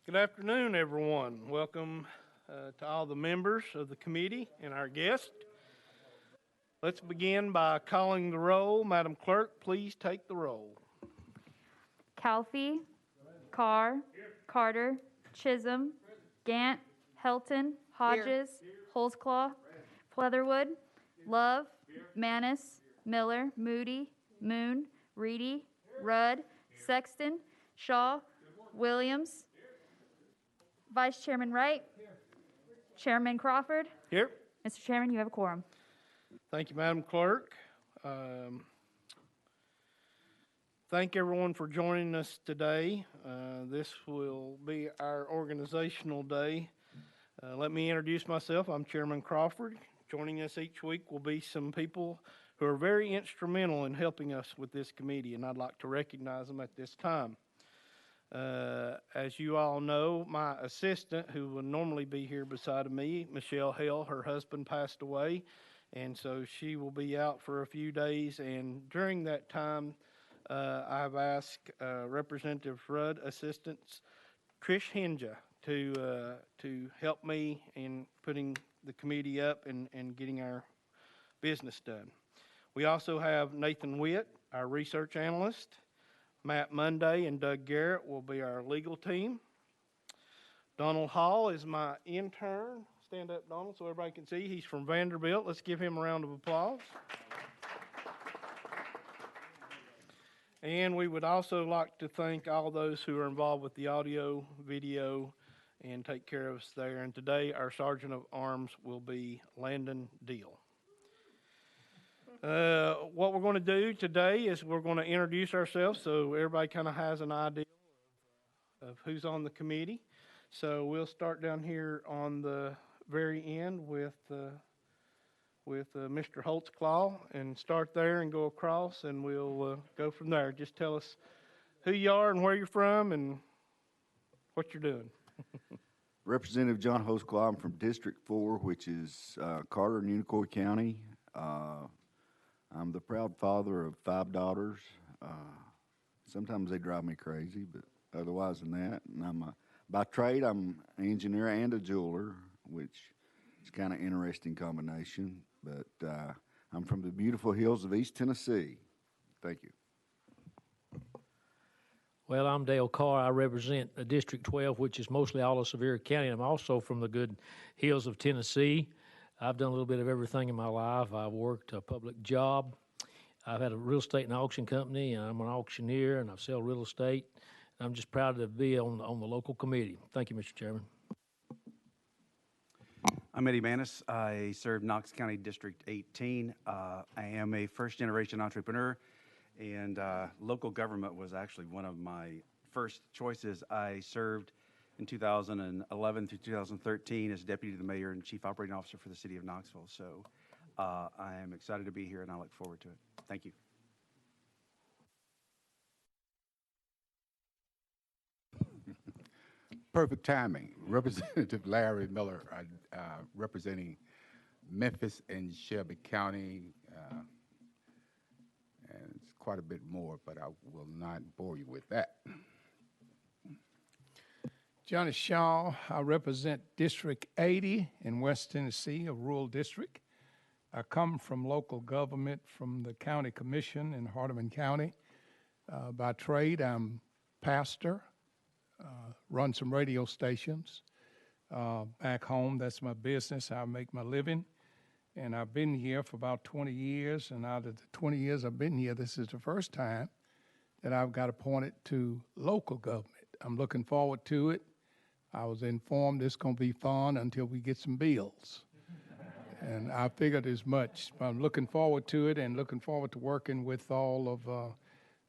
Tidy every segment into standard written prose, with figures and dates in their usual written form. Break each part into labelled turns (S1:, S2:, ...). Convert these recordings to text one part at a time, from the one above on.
S1: Good afternoon, everyone. Welcome to all the members of the committee and our guest. Let's begin by calling the roll. Madam Clerk, please take the roll.
S2: Calfee, Carr, Carter, Chisholm, Gant, Helton, Hodges, Holsclaw, Pleatherwood, Love, Manis, Miller, Moody, Moon, Reedy, Rudd, Sexton, Shaw, Williams, Vice Chairman Wright, Chairman Crawford.
S1: Here.
S2: Mr. Chairman, you have a quorum.
S1: Thank you, Madam Clerk. Thank everyone for joining us today. This will be our organizational day. Let me introduce myself. I'm Chairman Crawford. Joining us each week will be some people who are very instrumental in helping us with this committee, and I'd like to recognize them at this time. As you all know, my assistant, who would normally be here beside me, Michelle Hale, her husband passed away, and so she will be out for a few days, and during that time, I've asked Representative Rudd assistants Trish Hinja to help me in putting the committee up and getting our business done. We also have Nathan Witt, our research analyst. Matt Monday and Doug Garrett will be our legal team. Donald Hall is my intern. Stand up, Donald, so everybody can see. He's from Vanderbilt. Let's give him a round of applause. And we would also like to thank all those who are involved with the audio, video, and take care of us there. And today, our Sergeant of Arms will be Landon Deal. What we're going to do today is we're going to introduce ourselves so everybody kind of has an idea of who's on the committee. So we'll start down here on the very end with Mr. Holtzclaw and start there and go across, and we'll go from there. Just tell us who you are and where you're from and what you're doing.
S3: Representative John Holtzclaw. I'm from District 4, which is Carter and Unicoi County. I'm the proud father of 5 daughters. Sometimes they drive me crazy, but otherwise than that, and by trade, I'm an engineer and a jeweler, which is kind of interesting combination. But I'm from the beautiful hills of East Tennessee. Thank you.
S4: Well, I'm Dale Carr. I represent District 12, which is mostly all of Sevier County. I'm also from the good hills of Tennessee. I've done a little bit of everything in my life. I've worked a public job. I've had a real estate and auction company, and I'm an auctioneer, and I sell real estate. I'm just proud to be on the local committee. Thank you, Mr. Chairman.
S5: I'm Eddie Manis. I serve Knox County District 18. I am a first-generation entrepreneur, and local government was actually one of my first choices. I served in 2011 through 2013 as Deputy to the Mayor and Chief Operating Officer for the City of Knoxville. So I am excited to be here, and I look forward to it. Thank you.
S6: Perfect timing. Representative Larry Miller, representing Memphis and Shelby County, and it's quite a bit more, but I will not bore you with that.
S7: Johnny Shaw, I represent District 80 in West Tennessee, a rural district. I come from local government, from the county commission in Hardeman County. By trade, I'm pastor, run some radio stations. Back home, that's my business. I make my living. And I've been here for about 20 years, and out of the 20 years I've been here, this is the first time that I've got appointed to local government. I'm looking forward to it. I was informed it's going to be fun until we get some bills. And I figured as much. I'm looking forward to it and looking forward to working with all of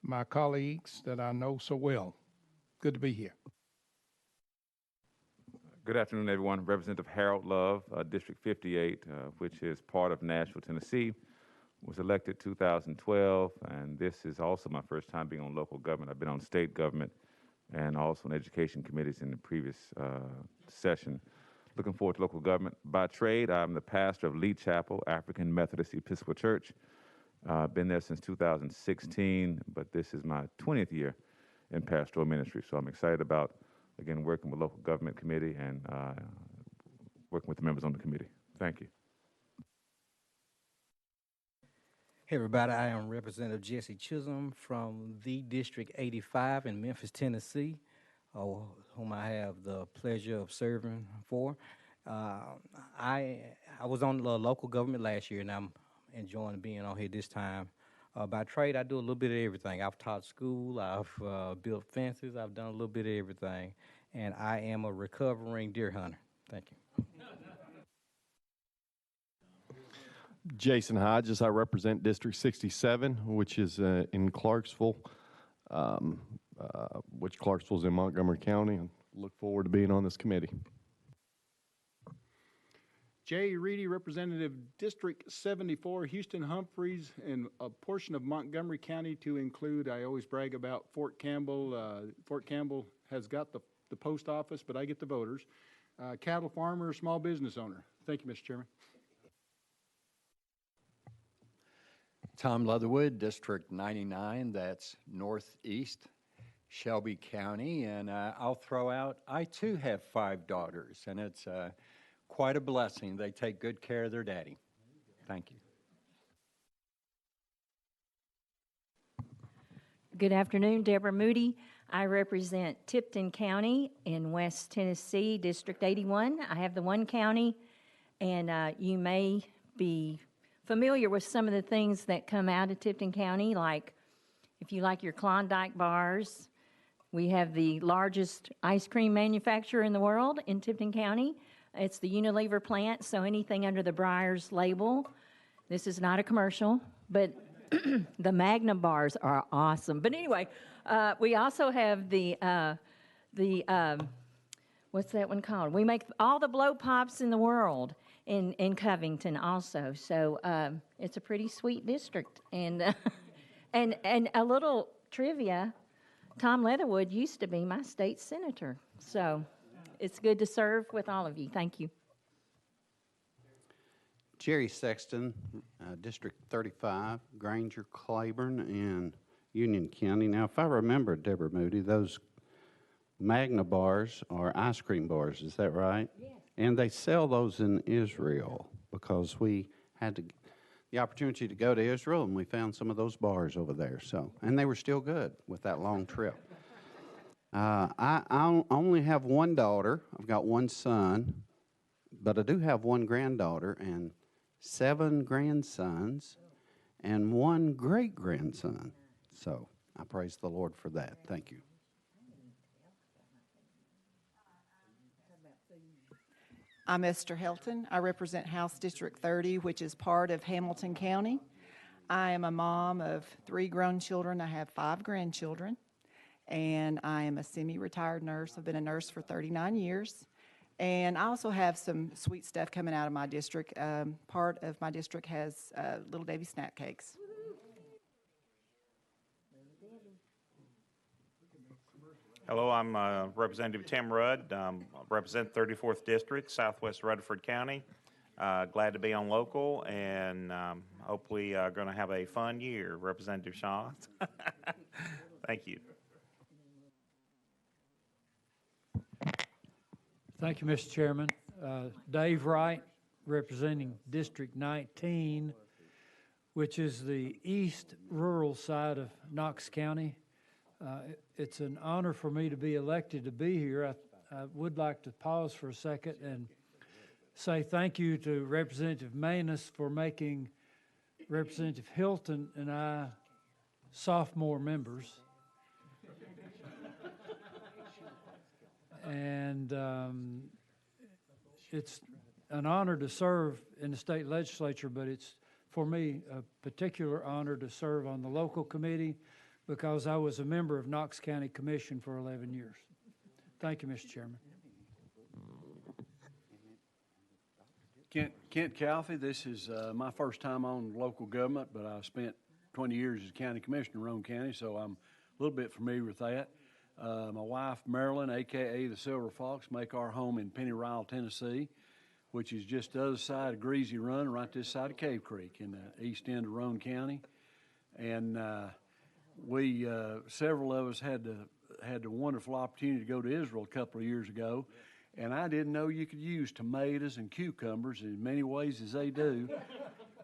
S7: my colleagues that I know so well. Good to be here.
S8: Good afternoon, everyone. Representative Harold Love, District 58, which is part of Nashville, Tennessee, was elected 2012, and this is also my first time being on local government. I've been on state government and also on education committees in the previous session. Looking forward to local government. By trade, I'm the pastor of Lee Chapel, African Methodist Episcopal Church. Been there since 2016, but this is my 20th year in pastoral ministry, so I'm excited about again, working with local government committee and working with the members on the committee. Thank you.
S9: Hey everybody, I am Representative Jesse Chisholm from the District 85 in Memphis, Tennessee, whom I have the pleasure of serving for. I was on the local government last year, and I'm enjoying being on here this time. By trade, I do a little bit of everything. I've taught school, I've built fences, I've done a little bit of everything, and I am a recovering deer hunter. Thank you.
S10: Jason Hodges, I represent District 67, which is in Clarksville, which Clarksville's in Montgomery County, and look forward to being on this committee.
S6: Jay Reedy, Representative District 74, Houston Humphreys, and a portion of Montgomery County to include, I always brag about Fort Campbell. Fort Campbell has got the post office, but I get the voters. Cattle farmer, small business owner. Thank you, Mr. Chairman.
S11: Tom Leatherwood, District 99, that's northeast Shelby County, and I'll throw out, I too have 5 daughters, and it's quite a blessing. They take good care of their daddy. Thank you.
S12: Good afternoon, Deborah Moody. I represent Tipton County in West Tennessee, District 81. I have the one county, and you may be familiar with some of the things that come out of Tipton County, like if you like your Klondike bars, we have the largest ice cream manufacturer in the world in Tipton County. It's the Unilever plant, so anything under the Breyers label. This is not a commercial, but the Magnum bars are awesome. But anyway, we also have the what's that one called? We make all the blow pops in the world in Covington also. So it's a pretty sweet district. And and a little trivia, Tom Leatherwood used to be my state senator. So it's good to serve with all of you. Thank you.
S13: Jerry Sexton, District 35, Granger, Claiborne, and Union County. Now, if I remember, Deborah Moody, those Magna bars are ice cream bars, is that right? Yes. And they sell those in Israel because we had the opportunity to go to Israel, and we found some of those bars over there. So, and they were still good with that long trip. I only have one daughter. I've got one son, but I do have one granddaughter and 7 grandsons and 1 great-grandson. So I praise the Lord for that. Thank you.
S14: I'm Esther Helton. I represent House District 30, which is part of Hamilton County. I am a mom of 3 grown children. I have 5 grandchildren, and I am a semi-retired nurse. I've been a nurse for 39 years. And I also have some sweet stuff coming out of my district. Part of my district has Little Davy snack cakes.
S15: Hello, I'm Representative Tim Rudd. I represent 34th District, Southwest Rutherford County. Glad to be on local, and hopefully going to have a fun year, Representative Shaw. Thank you.
S16: Thank you, Mr. Chairman. Dave Wright, representing District 19, which is the east rural side of Knox County. It's an honor for me to be elected to be here. I would like to pause for a second and say thank you to Representative Manus for making Representative Hilton and I sophomore members. And it's an honor to serve in the state legislature, but it's, for me, a particular honor to serve on the local committee because I was a member of Knox County Commission for 11 years. Thank you, Mr. Chairman.
S17: Kent Calfee, this is my first time on local government, but I spent 20 years as county commissioner in Roane County, so I'm a little bit familiar with that. My wife, Marilyn, a.k.a. the Silver Fox, make our home in Penny Ryle, Tennessee, which is just the other side of Greasy Run, right this side of Cave Creek in the east end of Roane County. And we, several of us had the had the wonderful opportunity to go to Israel a couple of years ago, and I didn't know you could use tomatoes and cucumbers in many ways as they do.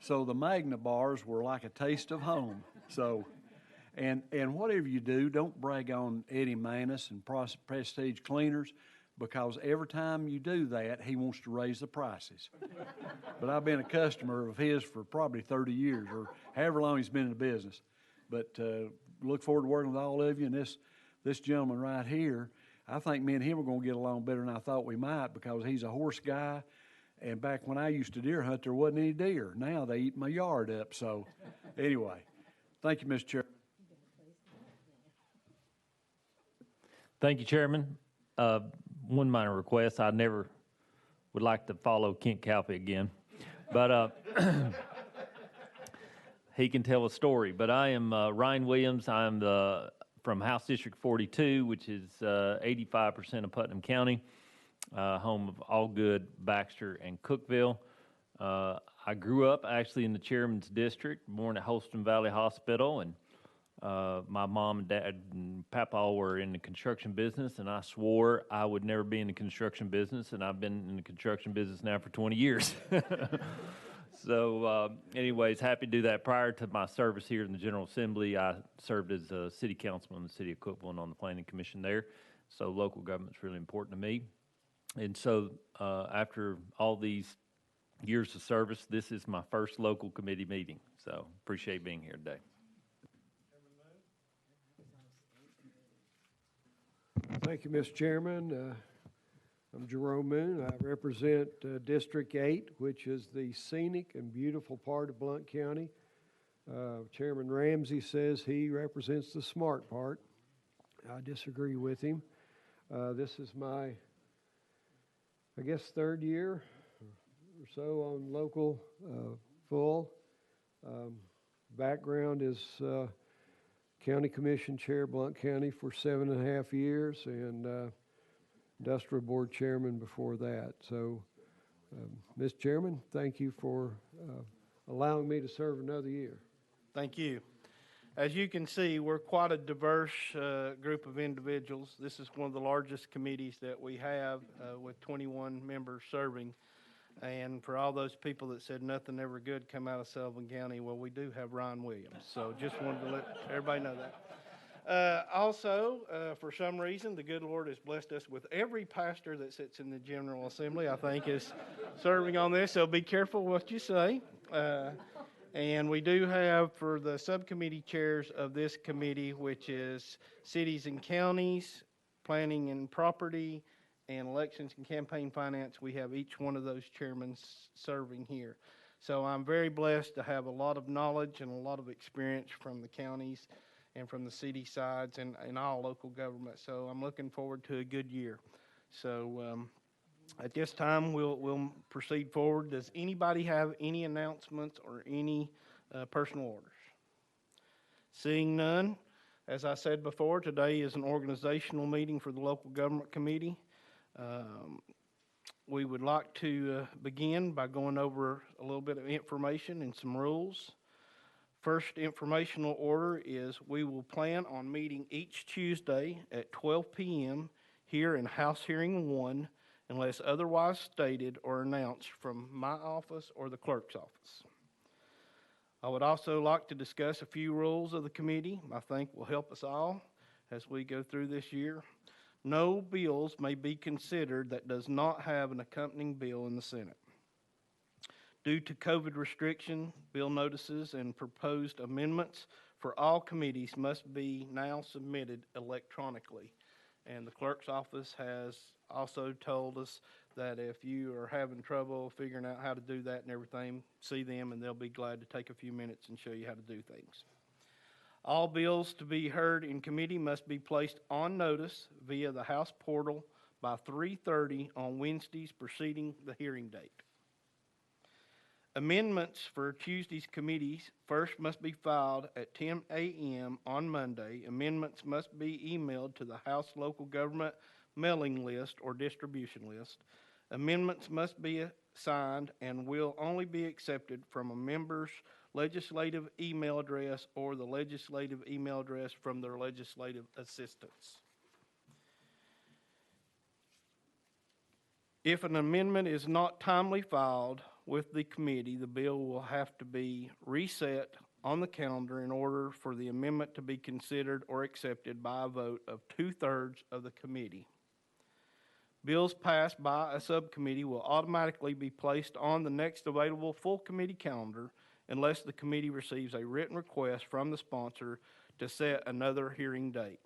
S17: So the Magna bars were like a taste of home. So, and whatever you do, don't brag on Eddie Manis and Prestige Cleaners, because every time you do that, he wants to raise the prices. But I've been a customer of his for probably 30 years, or however long he's been in the business. But look forward to working with all of you. And this gentleman right here, I think me and him are going to get along better than I thought we might, because he's a horse guy. And back when I used to deer hunt, there wasn't any deer. Now they eat my yard up. So anyway, thank you, Mr. Chairman.
S18: Thank you, Chairman. One minor request. I never would like to follow Kent Calfee again, but he can tell a story. But I am Ryan Williams. I'm from House District 42, which is 85% of Putnam County, home of Allgood, Baxter, and Cookville. I grew up actually in the chairman's district, born at Holston Valley Hospital, and my mom and dad and papa were in the construction business, and I swore I would never be in the construction business, and I've been in the construction business now for 20 years. So anyways, happy to do that. Prior to my service here in the General Assembly, I served as a city councilman in the city of Cookville and on the planning commission there. So local government's really important to me. And so after all these years of service, this is my first local committee meeting. So appreciate being here today.
S19: Thank you, Mr. Chairman. I'm Jerome Moon. I represent District 8, which is the scenic and beautiful part of Blount County. Chairman Ramsey says he represents the smart part. I disagree with him. This is my, I guess, third year or so on local full. Background is County Commission Chair, Blount County for 7.5 years, and Industrial Board Chairman before that. So, Mr. Chairman, thank you for allowing me to serve another year.
S1: Thank you. As you can see, we're quite a diverse group of individuals. This is one of the largest committees that we have with 21 members serving. And for all those people that said nothing ever good come out of Sullivan County, well, we do have Ryan Williams. So just wanted to let everybody know that. Also, for some reason, the good Lord has blessed us with every pastor that sits in the General Assembly, I think, is serving on this. So be careful what you say. And we do have for the subcommittee chairs of this committee, which is cities and counties, planning and property, and elections and campaign finance, we have each one of those chairmen serving here. So I'm very blessed to have a lot of knowledge and a lot of experience from the counties and from the city sides and all local government. So I'm looking forward to a good year. So at this time, we'll proceed forward. Does anybody have any announcements or any personal orders? Seeing none, as I said before, today is an organizational meeting for the local government committee. We would like to begin by going over a little bit of information and some rules. First informational order is we will plan on meeting each Tuesday at 12 p.m. here in House Hearing 1 unless otherwise stated or announced from my office or the clerk's office. I would also like to discuss a few rules of the committee I think will help us all as we go through this year. No bills may be considered that does not have an accompanying bill in the Senate. Due to COVID restriction, bill notices and proposed amendments for all committees must be now submitted electronically. And the clerk's office has also told us that if you are having trouble figuring out how to do that and everything, see them and they'll be glad to take a few minutes and show you how to do things. All bills to be heard in committee must be placed on notice via the House portal by 3:30 on Wednesdays preceding the hearing date. Amendments for Tuesday's committees first must be filed at 10 a.m. on Monday. Amendments must be emailed to the House Local Government mailing list or distribution list. Amendments must be signed and will only be accepted from a member's legislative email address or the legislative email address from their legislative assistants. If an amendment is not timely filed with the committee, the bill will have to be reset on the calendar in order for the amendment to be considered or accepted by a vote of 2/3 of the committee. Bills passed by a subcommittee will automatically be placed on the next available full committee calendar unless the committee receives a written request from the sponsor to set another hearing date.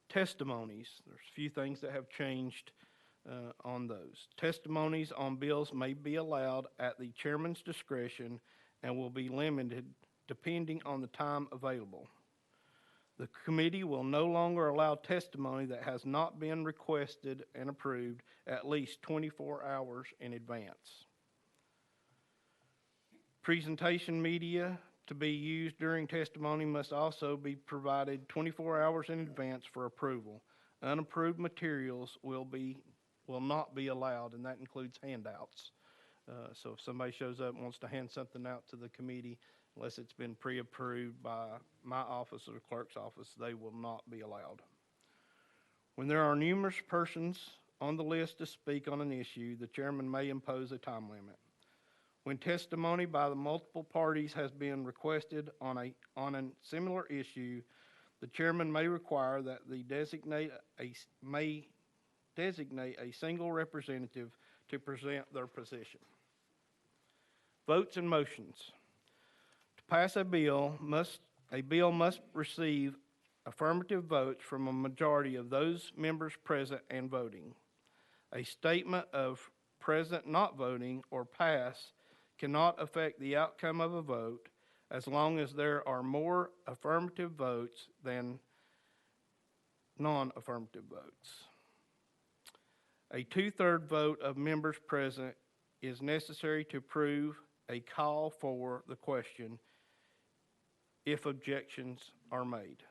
S1: Testimonies. There's a few things that have changed on those. Testimonies on bills may be allowed at the chairman's discretion and will be limited depending on the time available. The committee will no longer allow testimony that has not been requested and approved at least 24 hours in advance. Presentation media to be used during testimony must also be provided 24 hours in advance for approval. Unapproved materials will not be allowed, and that includes handouts. So if somebody shows up and wants to hand something out to the committee, unless it's been pre-approved by my office or the clerk's office, they will not be allowed. When there are numerous persons on the list to speak on an issue, the chairman may impose a time limit. When testimony by the multiple parties has been requested on a similar issue, the chairman may require that designate a single representative to present their position. Votes and motions. To pass a bill must receive affirmative votes from a majority of those members present and voting. A statement of present not voting or pass cannot affect the outcome of a vote as long as there are more affirmative votes than non-affirmative votes. A 2/3 vote of members present is necessary to approve a call for the question if objections are made.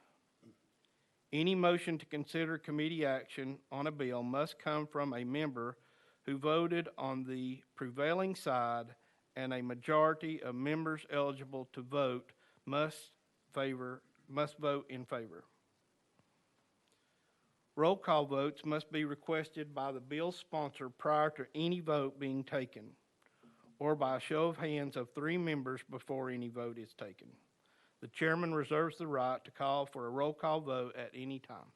S1: Any motion to consider committee action on a bill must come from a member who voted on the prevailing side, and a majority of members eligible to vote must vote in favor. Roll call votes must be requested by the bill sponsor prior to any vote being taken, or by a show of hands of 3 members before any vote is taken. The chairman reserves the right to call for a roll call vote at any time.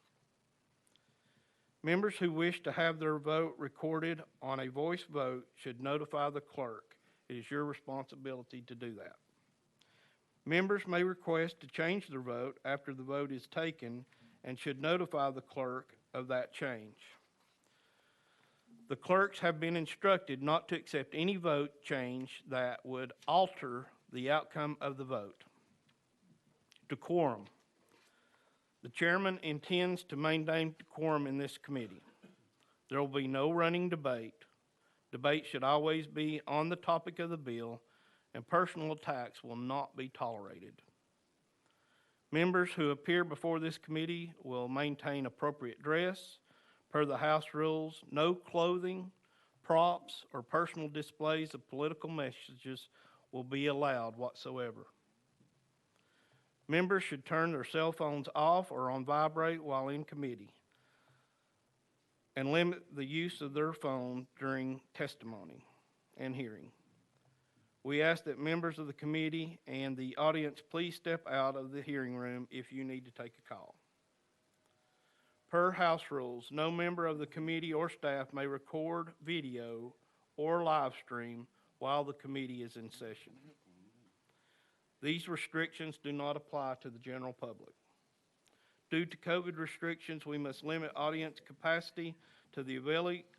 S1: Members who wish to have their vote recorded on a voice vote should notify the clerk. It is your responsibility to do that. Members may request to change their vote after the vote is taken and should notify the clerk of that change. The clerks have been instructed not to accept any vote change that would alter the outcome of the vote. Decorum. The chairman intends to maintain decorum in this committee. There will be no running debate. Debate should always be on the topic of the bill, and personal attacks will not be tolerated. Members who appear before this committee will maintain appropriate dress. Per the House rules, no clothing, props, or personal displays of political messages will be allowed whatsoever. Members should turn their cell phones off or on vibrate while in committee, and limit the use of their phone during testimony and hearing. We ask that members of the committee and the audience please step out of the hearing room if you need to take a call. Per House rules, no member of the committee or staff may record video or live stream while the committee is in session. These restrictions do not apply to the general public. Due to COVID restrictions, we must limit audience capacity to the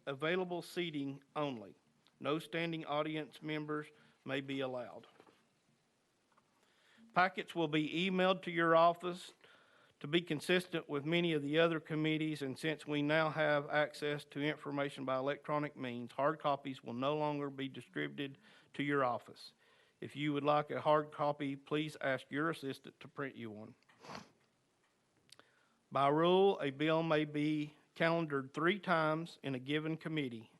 S1: available seating only. No standing audience members may be allowed. Packets will be emailed to your office to be consistent with many of the other committees, and since we now have access to information by electronic means, hard copies will no longer be distributed to your office. If you would like a hard copy, please ask your assistant to print you one. By rule, a bill may be calendared 3 times in a given committee,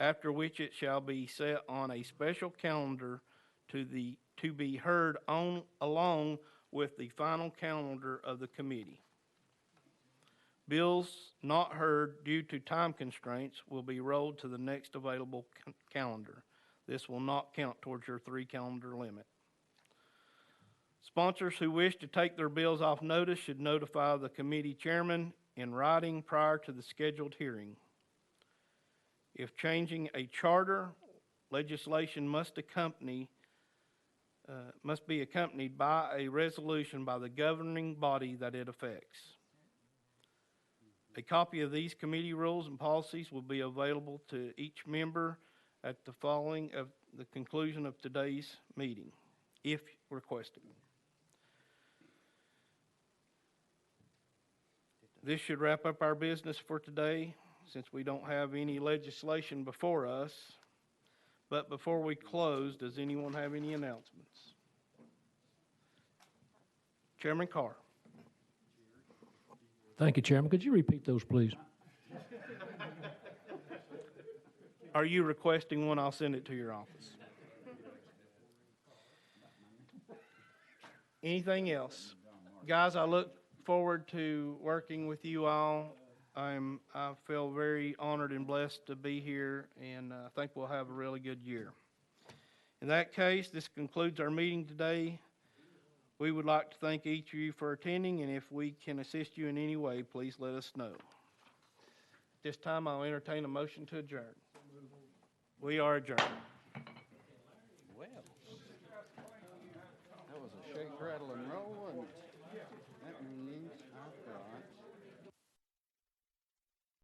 S1: after which it shall be set on a special calendar to be heard on along with the final calendar of the committee. Bills not heard due to time constraints will be rolled to the next available calendar. This will not count towards your 3-calendar limit. Sponsors who wish to take their bills off notice should notify the committee chairman in writing prior to the scheduled hearing. If changing a charter, legislation must be accompanied by a resolution by the governing body that it affects. A copy of these committee rules and policies will be available to each member at the conclusion of today's meeting, if requested. This should wrap up our business for today, since we don't have any legislation before us. But before we close, does anyone have any announcements? Chairman Carr.
S4: Thank you, Chairman. Could you repeat those, please?
S1: Are you requesting one? I'll send it to your office. Anything else? Guys, I look forward to working with you all. I feel very honored and blessed to be here, and I think we'll have a really good year. In that case, this concludes our meeting today. We would like to thank each of you for attending, and if we can assist you in any way, please let us know. At this time, I'll entertain a motion to adjourn. We are adjourned.
S13: Well, that was a shake, rattle, and roll, wasn't it?